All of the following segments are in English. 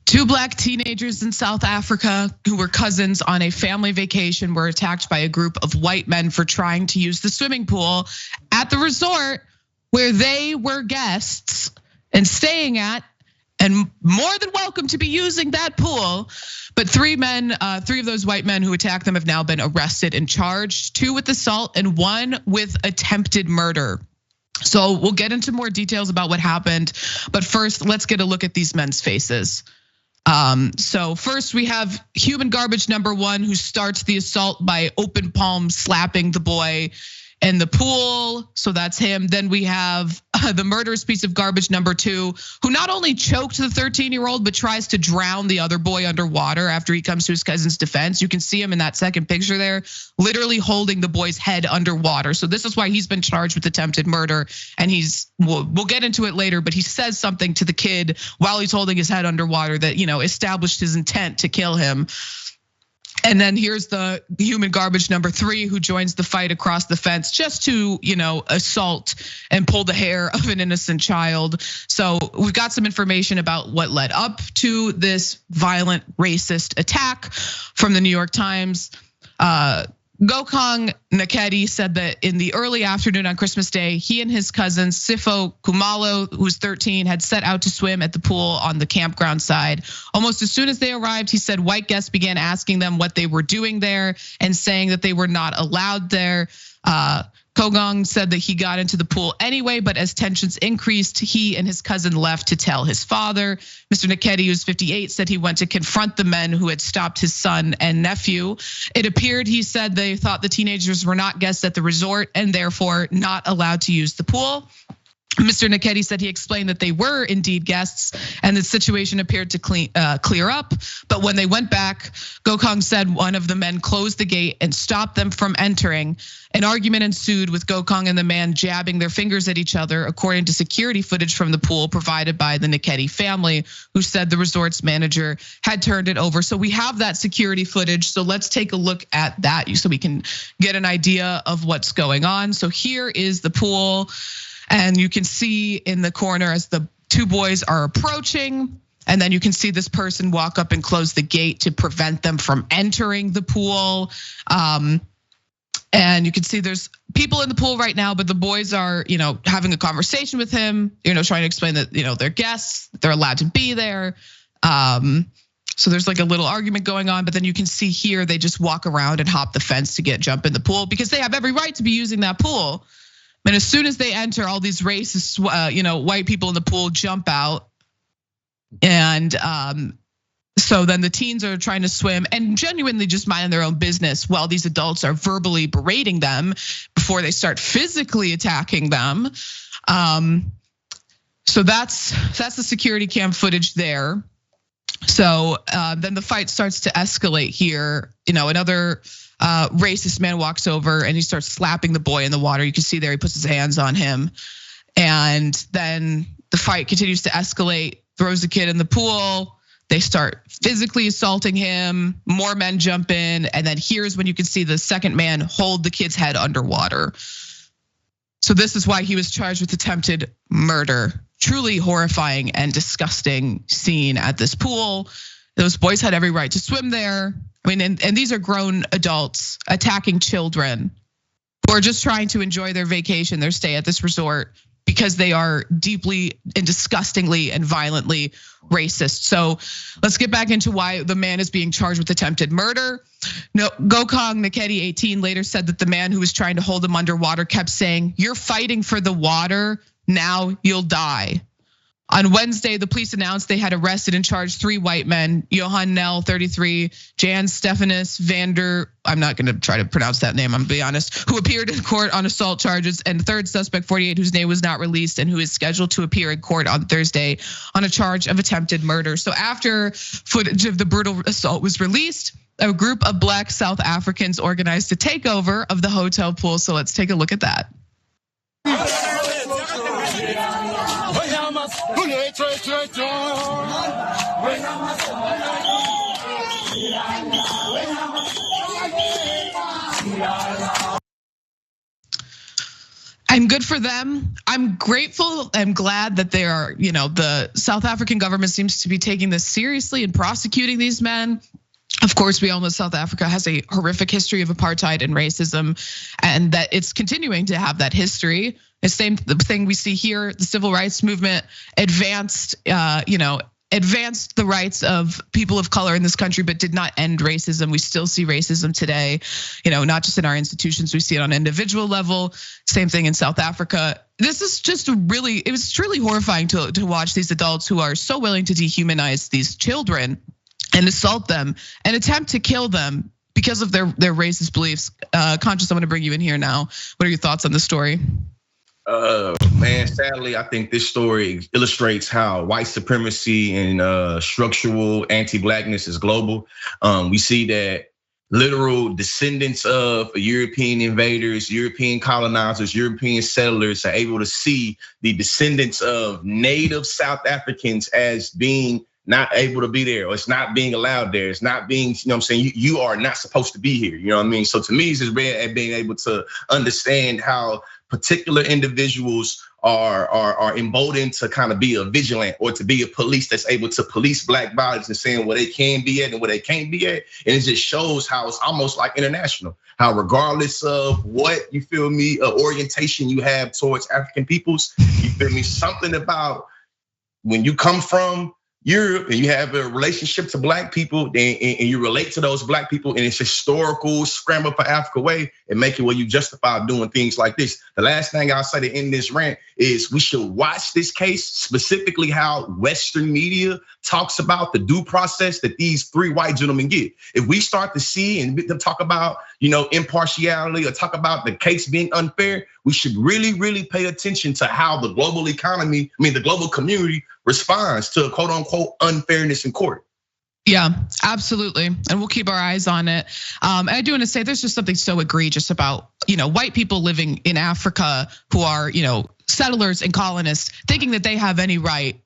Two black teenagers in South Africa who were cousins on a family vacation were attacked by a group of white men for trying to use the swimming pool at the resort where they were guests and staying at, and more than welcome to be using that pool. But three of those white men who attacked them have now been arrested and charged, 2 with assault and 1 with attempted murder. So we'll get into more details about what happened, but first let's get a look at these men's faces. So first we have human garbage number 1, who starts the assault by open palm slapping the boy in the pool. So that's him. Then we have the murderous piece of garbage number 2, who not only choked the 13-year-old, but tries to drown the other boy underwater after he comes to his cousin's defense. You can see him in that second picture there, literally holding the boy's head underwater. So this is why he's been charged with attempted murder. And we'll get into it later, but he says something to the kid while he's holding his head underwater that, established his intent to kill him. And then here's the human garbage number 3, who joins the fight across the fence just to, assault and pull the hair of an innocent child. So we've got some information about what led up to this violent racist attack from the New York Times. Gokong Nakedi said that in the early afternoon on Christmas Day, he and his cousin Sifo Kumalo, who's 13, had set out to swim at the pool on the campground side. Almost as soon as they arrived, he said white guests began asking them what they were doing there and saying that they were not allowed there. Kogong said that he got into the pool anyway, but as tensions increased, he and his cousin left to tell his father. Mr. Nakedi, who's 58, said he went to confront the men who had stopped his son and nephew. It appeared, he said, they thought the teenagers were not guests at the resort and therefore not allowed to use the pool. Mr. Nakedi said he explained that they were indeed guests and the situation appeared to clear up. But when they went back, Gokong said one of the men closed the gate and stopped them from entering. An argument ensued with Gokong and the man jabbing their fingers at each other, according to security footage from the pool provided by the Nakedi family, who said the resort's manager had turned it over. So we have that security footage. So let's take a look at that so we can get an idea of what's going on. So here is the pool. And you can see in the corner as the 2 boys are approaching, and then you can see this person walk up and close the gate to prevent them from entering the pool. And you can see there's people in the pool right now, but the boys are, having a conversation with him, trying to explain that, they're guests, they're allowed to be there. So there's like a little argument going on, but then you can see here, they just walk around and hop the fence to jump in the pool because they have every right to be using that pool. And as soon as they enter, all these racist, white people in the pool jump out. And so then the teens are trying to swim and genuinely just minding their own business while these adults are verbally berating them before they start physically attacking them. So that's the security cam footage there. So then the fight starts to escalate here. Another racist man walks over and he starts slapping the boy in the water. You can see there, he puts his hands on him. And then the fight continues to escalate, throws the kid in the pool. They start physically assaulting him. More men jump in. And then here's when you can see the second man hold the kid's head underwater. So this is why he was charged with attempted murder. Truly horrifying and disgusting scene at this pool. Those boys had every right to swim there. I mean, and these are grown adults attacking children who are just trying to enjoy their vacation, their stay at this resort, because they are deeply and disgustingly and violently racist. So let's get back into why the man is being charged with attempted murder. No, Gokong Nakedi, 18, later said that the man who was trying to hold him underwater kept saying, "You're fighting for the water, now you'll die." On Wednesday, the police announced they had arrested and charged 3 white men, Johan Nell, 33, Jan Stephanus Vander, I'm not gonna try to pronounce that name, I'm gonna be honest, who appeared in court on assault charges, and the third suspect, 48, whose name was not released and who is scheduled to appear in court on Thursday on a charge of attempted murder. So after footage of the brutal assault was released, a group of Black South Africans organized a takeover of the hotel pool. So let's take a look at that. And good for them. I'm grateful and glad that they are, the South African government seems to be taking this seriously and prosecuting these men. Of course, we all know South Africa has a horrific history of apartheid and racism, and that it's continuing to have that history. The same thing we see here, the civil rights movement advanced, advanced the rights of people of color in this country, but did not end racism. We still see racism today, not just in our institutions, we see it on an individual level. Same thing in South Africa. This is just it was truly horrifying to watch these adults who are so willing to dehumanize these children and assault them and attempt to kill them because of their racist beliefs. Conscious, I'm gonna bring you in here now. What are your thoughts on the story? Man, sadly, I think this story illustrates how white supremacy and structural anti-blackness is global. We see that literal descendants of European invaders, European colonizers, European settlers are able to see the descendants of native South Africans as being not able to be there, or it's not being allowed there. It's not being, you are not supposed to be here. You know what I mean? So to me, it's just being able to understand how particular individuals are emboldened to kind of be a vigilant or to be a police that's able to police Black bodies and saying where they can be at and where they can't be at. And it just shows how it's almost like international, how regardless of what, you feel me, orientation you have towards African peoples, you feel me, something about when you come from Europe and you have a relationship to Black people and you relate to those Black people in its historical scramble for Africa way and make it where you justify doing things like this. The last thing I'll say to end this rant is we should watch this case, specifically how Western media talks about the due process that these 3 white gentlemen get. If we start to see and them talk about, impartiality or talk about the case being unfair, we should really, really pay attention to how the global economy, the global community responds to quote unquote unfairness in court. Yeah, absolutely. And we'll keep our eyes on it. And I do want to say there's just something so egregious about, white people living in Africa who are, settlers and colonists thinking that they have any right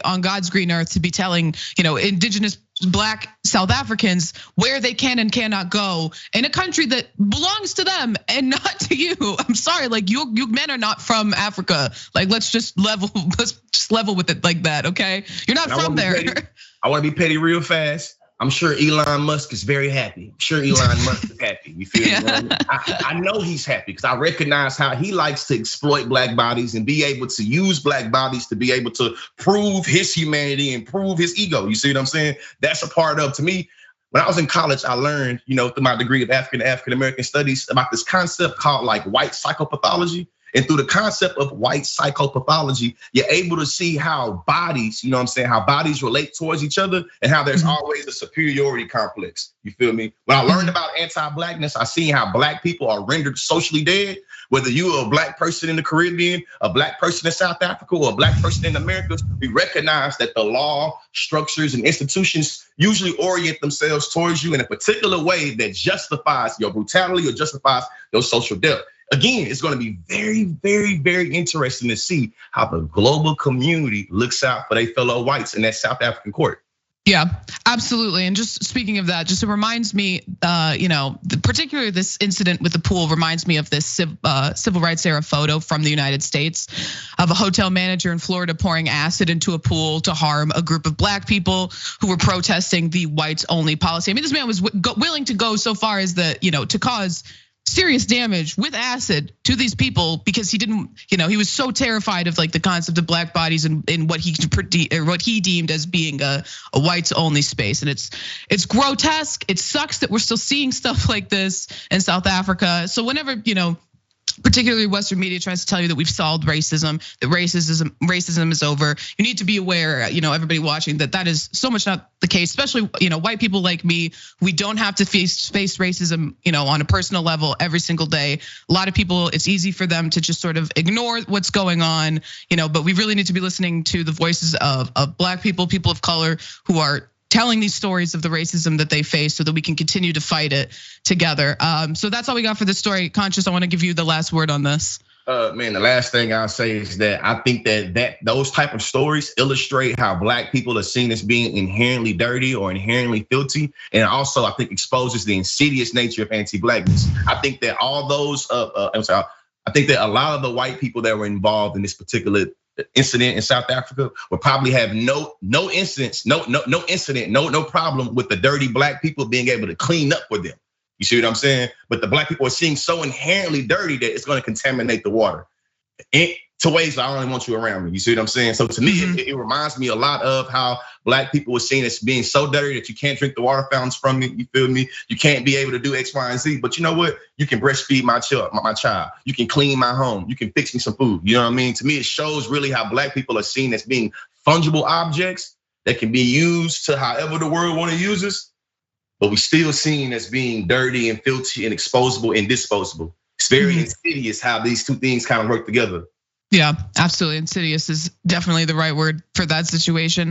on God's green earth to be telling, indigenous Black South Africans where they can and cannot go in a country that belongs to them and not to you. I'm sorry, like you men are not from Africa. Like let's just level with it like that, okay? You're not from there. I want to be petty real fast. I'm sure Elon Musk is very happy. I'm sure Elon Musk is happy. You feel me? I know he's happy because I recognize how he likes to exploit Black bodies and be able to use Black bodies to be able to prove his humanity and prove his ego. You see what I'm saying? That's a part of, to me, when I was in college, I learned, through my degree of African American studies about this concept called like white psychopathology. And through the concept of white psychopathology, you're able to see how bodies, how bodies relate towards each other and how there's always a superiority complex. You feel me? When I learned about anti-Blackness, I seen how Black people are rendered socially dead. Whether you're a Black person in the Caribbean, a Black person in South Africa, or a Black person in America, we recognize that the law, structures, and institutions usually orient themselves towards you in a particular way that justifies your brutality or justifies your social death. Again, it's going to be very, very, very interesting to see how the global community looks out for their fellow whites in that South African court. Yeah, absolutely. And just speaking of that, just it reminds me, particularly this incident with the pool reminds me of this civil rights era photo from the United States of a hotel manager in Florida pouring acid into a pool to harm a group of Black people who were protesting the whites only policy. I mean, this man was willing to go so far as to cause serious damage with acid to these people because he didn't, he was so terrified of like the concept of Black bodies and what he deemed as being a whites only space. And it's grotesque. It sucks that we're still seeing stuff like this in South Africa. So whenever, particularly Western media tries to tell you that we've solved racism, that racism is over. You need to be aware, everybody watching, that is so much not the case, especially, white people like me. We don't have to face racism, on a personal level every single day. A lot of people, it's easy for them to just sort of ignore what's going on, but we really need to be listening to the voices of Black people, people of color who are telling these stories of the racism that they face so that we can continue to fight it together. So that's all we got for this story. Conscious, I want to give you the last word on this. Man, the last thing I'll say is that I think that those type of stories illustrate how Black people are seen as being inherently dirty or inherently filthy. And also, I think exposes the insidious nature of anti-Blackness. I think that all those, I think that a lot of the white people that were involved in this particular incident in South Africa will probably have no problem with the dirty Black people being able to clean up for them. You see what I'm saying? But the Black people are seeing so inherently dirty that it's going to contaminate the water to ways I only want you around me. You see what I'm saying? So to me, it reminds me a lot of how Black people were seen as being so dirty that you can't drink the water fountains from me. You feel me? You can't be able to do X, Y, and Z. But you know what? You can breastfeed my child. You can clean my home. You can fix me some food. You know what I mean? To me, it shows really how Black people are seen as being fungible objects that can be used to however the world want to use us. But we still seen as being dirty and filthy and exposable and disposable. It's very insidious how these two things kind of work together. Yeah, absolutely. Insidious is definitely the right word for that situation.